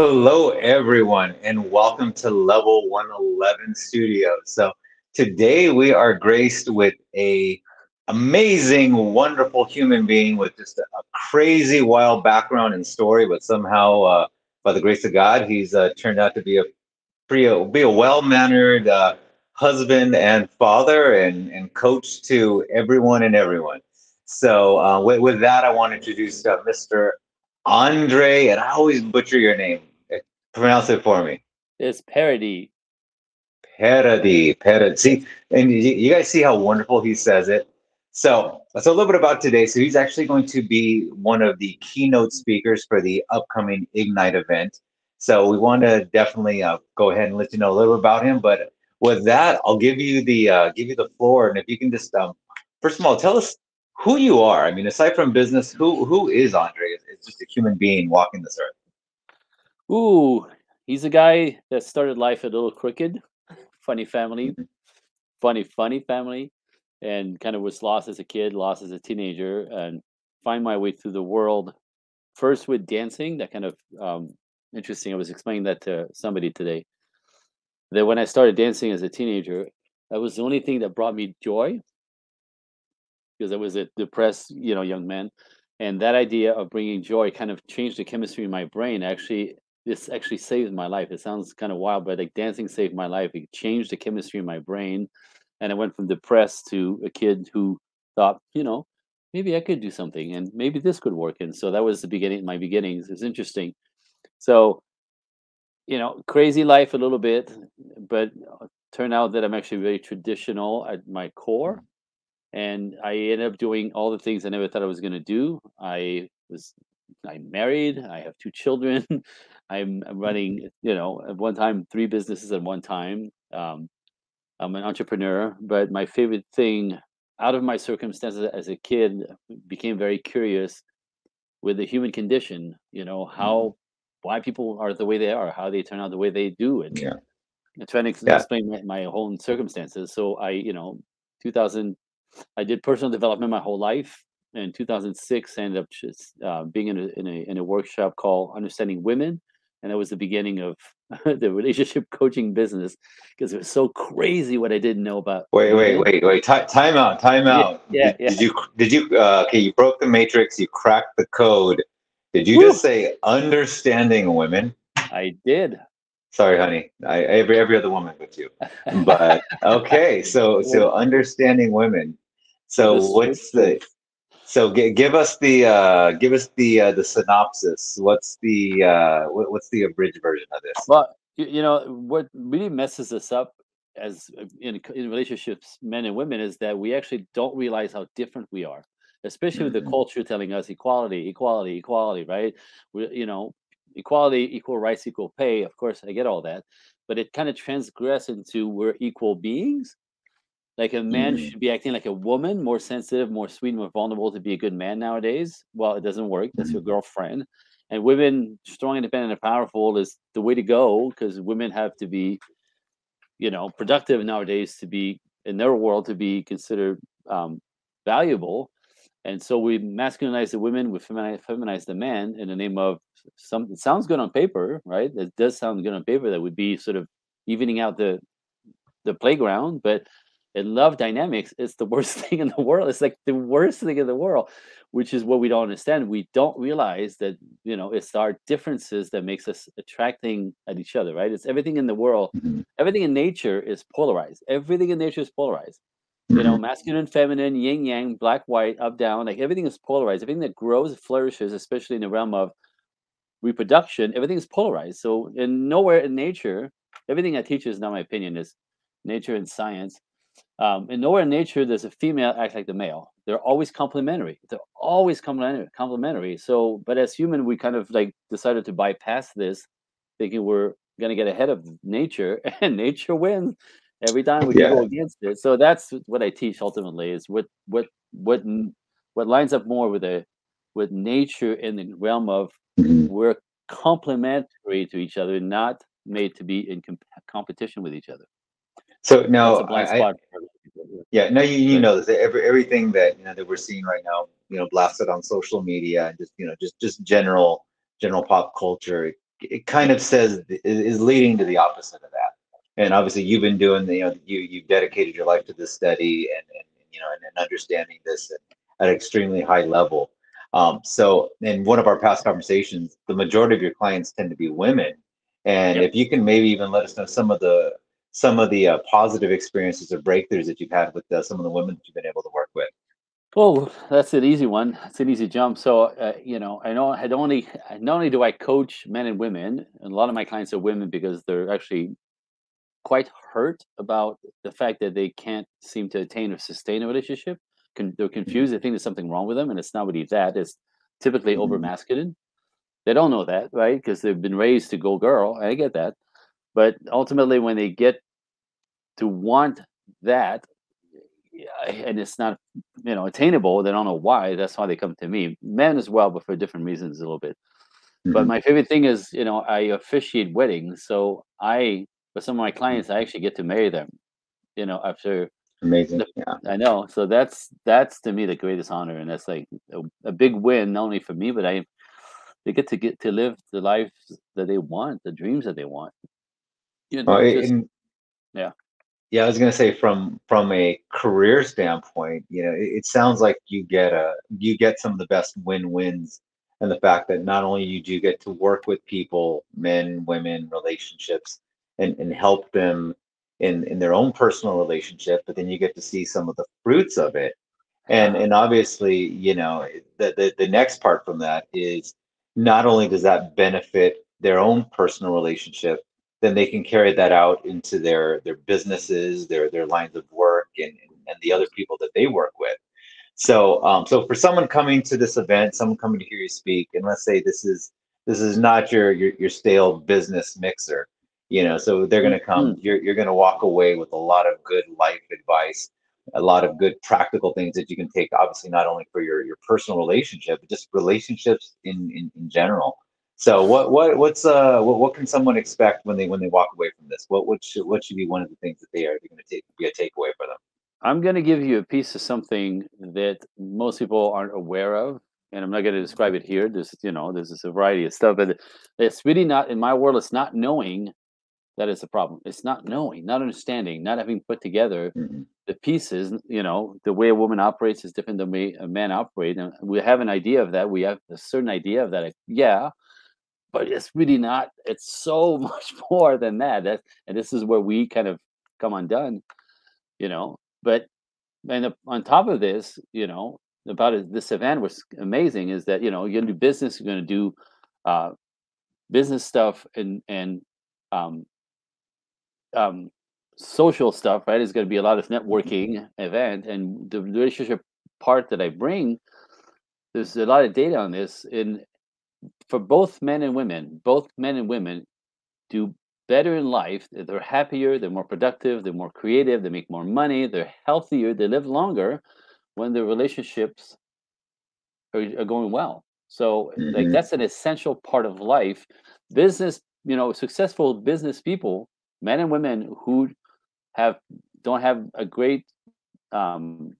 Hello, everyone, and welcome to Level 111 Studios. So today we are graced with a amazing, wonderful human being with just a crazy, wild background and story, but somehow, by the grace of God, he's turned out to be a well-mannered husband and father and coach to everyone and everyone. So with that, I want to introduce Mr. Andre, and I always butcher your name. Pronounce it for me. It's parody. Paradi. See, and you guys see how wonderful he says it. So a little bit about today. So he's actually going to be one of the keynote speakers for the upcoming Ignite event. So we want to definitely go ahead and let you know a little bit about him. But with that, I'll give you the floor, and if you can just first of all tell us who you are. I mean, aside from business, who is Andre? It's just a human being walking this earth. Ooh, he's a guy that started life a little crooked. Funny family, funny family, and kind of was lost as a kid, lost as a teenager, and find my way through the world. First with dancing, that kind of interesting. I was explaining that to somebody today. That when I started dancing as a teenager, that was the only thing that brought me joy because I was a depressed, young man, and that idea of bringing joy kind of changed the chemistry in my brain. Actually, this actually saved my life. It sounds kind of wild, but like dancing saved my life. It changed the chemistry in my brain, and I went from depressed to a kid who thought, maybe I could do something, and maybe this could work. And so that was the beginning. My beginnings. It's interesting. So crazy life a little bit, but turned out that I'm actually very traditional at my core, and I ended up doing all the things I never thought I was going to do. I'm married. I have two children. I'm running, at one time 3 businesses at one time. I'm an entrepreneur, but my favorite thing out of my circumstances as a kid became very curious with the human condition. How why people are the way they are, how they turn out the way they do, and Yeah, trying to yeah. explain my whole circumstances. So 2000 I did personal development my whole life. In 2006, I ended up just being in a workshop called Understanding Women, and that was the beginning of the relationship coaching business because it was so crazy what I didn't know about women. Wait. Time out. Time Yeah, out. yeah, yeah. Did you? Okay, you broke the matrix. You cracked the code. Did you just Woo! say understanding women? I did. Sorry, honey. Every other woman but you. But okay, well, so understanding women. well, So this what's switched to the give us the synopsis. What's the abridged version of this? well, what really messes us up as in relationships, men and women, is that we actually don't realize how different we are, especially with the Mhm. culture telling us equality, equality, equality, right? Equality, equal rights, equal pay. Of course, I get all that, but it kind of transgress into we're equal beings. Like a man Mhm. should be acting like a woman, more sensitive, more sweet, more vulnerable to be a good man nowadays. Well, it doesn't work. That's your Mhm. girlfriend. And women, strong, independent, and powerful is the way to go because women have to be, productive nowadays to be in their world to be considered um, valuable. And so we masculinize the women, we feminize the man in the name of some. It sounds good on paper, right? It does sound good on paper. That would be sort of evening out the playground, but in love dynamics, it's the worst thing in the world. It's like the worst thing in the world, which is what we don't understand. We don't realize that it's our differences that makes us attracting at each other, right? It's everything in the world, Mhm. everything in nature is polarized. Everything in nature is polarized. Mhm. Masculine, feminine, yin, yang, black, white, up, down. Like everything is polarized. Everything that grows, flourishes, especially in the realm of reproduction, everything is polarized. So, in nowhere in nature, everything I teach is not my opinion. Is nature and science. And nowhere in nature does a female act like the male. They're always complementary. They're always complementary. Complementary. So, but as human, we kind of like decided to bypass this, thinking we're going to get ahead of nature, and nature wins every time we go Yeah. against it. So that's what I teach ultimately is what lines up more with nature in the realm of Mhm. we're complementary to each other, not made to be in competition with each other. So That's now a blind I spot for a lot of people. yeah, no, you Right. know this. Everything that that we're seeing right now, blasted on social media and just just general pop culture. it kind of says is leading to the opposite of that. And obviously, you've been doing the, you've dedicated your life to this study and and understanding this at an extremely high level. So, in one of our past conversations, the majority of your clients tend to be women, and Yep. if you can maybe even let us know some of the positive experiences or breakthroughs that you've had with some of the women that you've been able to work with. Oh, that's an easy one. That's an easy jump. So, I know not only do I coach men and women, and a lot of my clients are women because they're actually quite hurt about the fact that they can't seem to attain or sustain a relationship. They're Mhm, confused. They think there's something wrong with them, and it's not really that. It's typically over mhm, masculine. They don't know that, right? Because they've been raised to go girl. I get that. But ultimately, when they get to want that, yeah, and it's not, attainable, they don't know why. That's why they come to me. Men as well, but for different reasons a little bit. But mhm. my favorite thing is, I officiate weddings. So for some of my Mhm. clients, I actually get to marry them, after Amazing. the, Yeah. I know. So that's to me the greatest honor. And that's like a big win, not only for me, but they get to live the life that they want, the dreams that they want, Well, just, and yeah. yeah, I was gonna say from a career standpoint, it sounds like you get some of the best win-wins, and the fact that not only you do get to work with people, men, women, relationships, and help them in their own personal relationship, but then you get to see some of the fruits of it. Yeah. And obviously, the next part from that is not only does that benefit their own personal relationship, then they can carry that out into their businesses, their lines of work, and the other people that they work with. So for someone coming to this event, someone coming to hear you speak, and let's say this is not your stale business mixer, so they're going to come. Mhm. You're going to walk away with a lot of good life advice, a lot of good practical things that you can take, obviously not only for your personal relationship, but just relationships in general. So what can someone expect when they walk away from this? What should be one of the things that they are going to take be a takeaway for them? I'm going to give you a piece of something that most people aren't aware of, and I'm not going to describe it here. There's a variety of stuff, but it's really not in my world. It's not knowing that is the problem. It's not knowing, not understanding, not having put together Hmm. the pieces. The way a woman operates is different than the way a man operates, and we have an idea of that. We have a certain idea of that. Yeah, but it's really not. It's so much more than that. And this is where we kind of come undone. But on top of this, about this event was amazing is that you're gonna do business, you're gonna do uh, business stuff and um, um, social stuff, right? It's gonna be a lot of networking event, and the relationship part that I bring. There's a lot of data on this, in for both men and women do better in life. They're happier, they're more productive, they're more creative, they make more money, they're healthier, they live longer when their relationships are going well. So, like, Hmm. that's an essential part of life. Business, successful business people, men and women who have don't have a great um,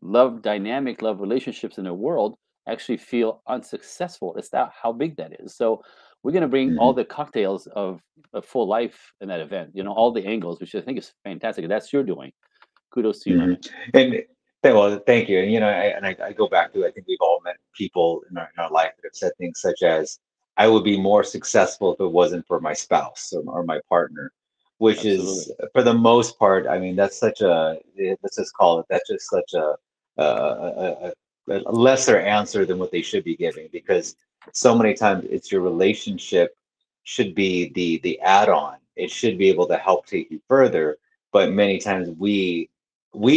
love relationships in their world actually feel unsuccessful. It's that how big that is. So, we're going to bring all Hmm. the cocktails of a full life in that event. All the angles, which I think is fantastic. That's your doing. Kudos to you, my Hmm. man. And well, thank you. And I go back to, I think we've all met people in our life that have said things such as, "I would be more successful if it wasn't for my spouse or my partner," which Absolutely. is for the most part. I mean, that's such let's just call it, that's just such a lesser answer than what they should be giving, because so many times it's your relationship should be the add-on. It should be able to help take you further, but many times we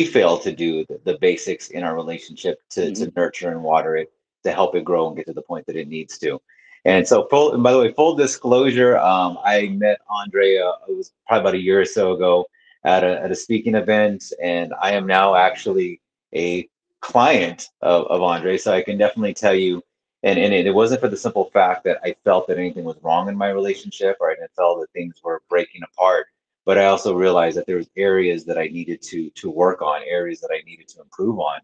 fail to do the basics in our relationship to Hmm. nurture and water it, to help it grow and get to the point that it needs to. And so, and by the way, full disclosure, I met Andrea, it was probably about a year or so ago, at a speaking event, and I am now actually a client of Andre. So I can definitely tell you, and it wasn't for the simple fact that I felt that anything was wrong in my relationship, or I didn't feel that things were breaking apart, but I also realized that there was areas that I needed to work on, areas that I needed to improve on.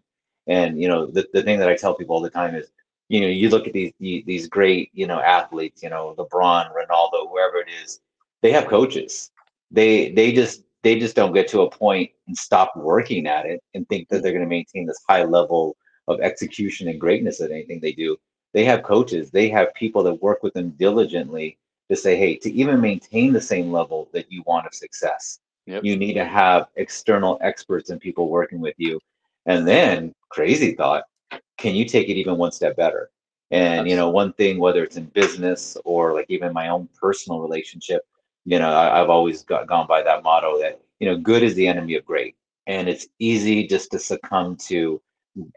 And the thing that I tell people all the time is, You look at these great, athletes, LeBron, Ronaldo, whoever it is, they have coaches. They just don't get to a point and stop working at it and think that they're going to maintain this high level of execution and greatness at anything they do. They have coaches. They have people that work with them diligently to say, hey, to even maintain the same level that you want of success, Yep. you need to have external experts and people working with you. And then, crazy thought, can you take it even one step better? And Abs- one thing, whether it's in business or like even my own personal relationship, I've always gone by that motto that good is the enemy of great, and it's easy just to succumb to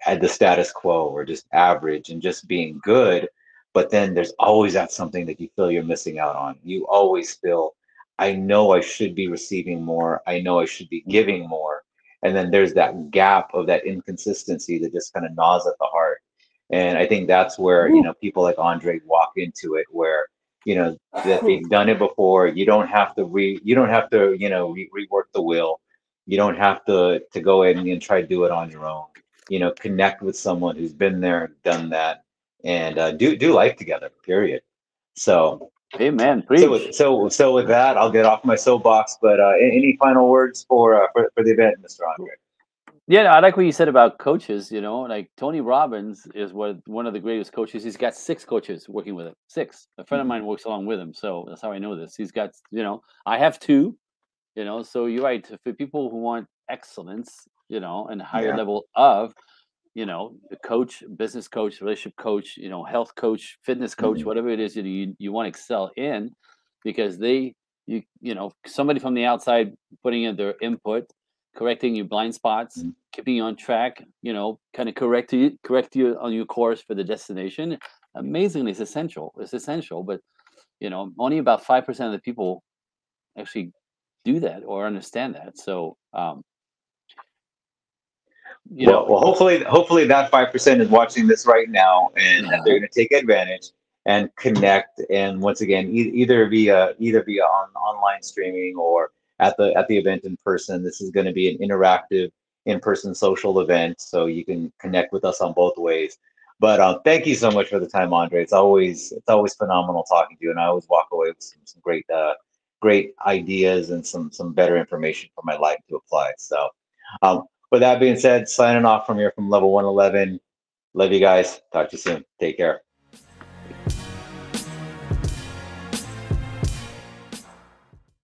at the status quo or just average and just being good. But then there's always that something that you feel you're missing out on. You always feel, I know I should be receiving more. I know I should be giving more. And then there's that gap of that inconsistency that just kind of gnaws at the heart. And I think that's where, Woo. people like Andre walk into it, where, that they've done it before. You don't have to, rework the wheel. You don't have to go in and try to do it on your own. Connect with someone who's been there, done that, and do life together. Period. So Amen. so Preach. with that, I'll get off my soapbox. But any final words for the event, Mr. Andre? Yeah, I like what you said about coaches. Like Tony Robbins is one of the greatest coaches. He's got six coaches working with him. Six. A friend of Mhm. mine works along with him, so that's how I know this. He's got, I have two. So you're right. For people who want excellence, and a higher Yeah. level of, the coach, business coach, relationship coach, health coach, fitness coach, Mhm. whatever it is you want to excel in, because somebody from the outside putting in their input, correcting your blind spots, Mhm. keeping you on track, kind of correct you on your course for the destination. Amazingly, it's essential. It's essential, but only about 5% of the people actually do that or understand that. So, you Well, know, well, hopefully that 5% is watching this right now, and that they're going to take advantage and connect. And once again, either via online streaming or at the event in person. This is going to be an interactive in-person social event, so you can connect with us on both ways. But thank you so much for the time, Andre. It's always phenomenal talking to you, and I always walk away with some great ideas and some better information for my life to apply. So. With that being said, signing off from here from level 111. Love you guys. Talk to you soon. Take care.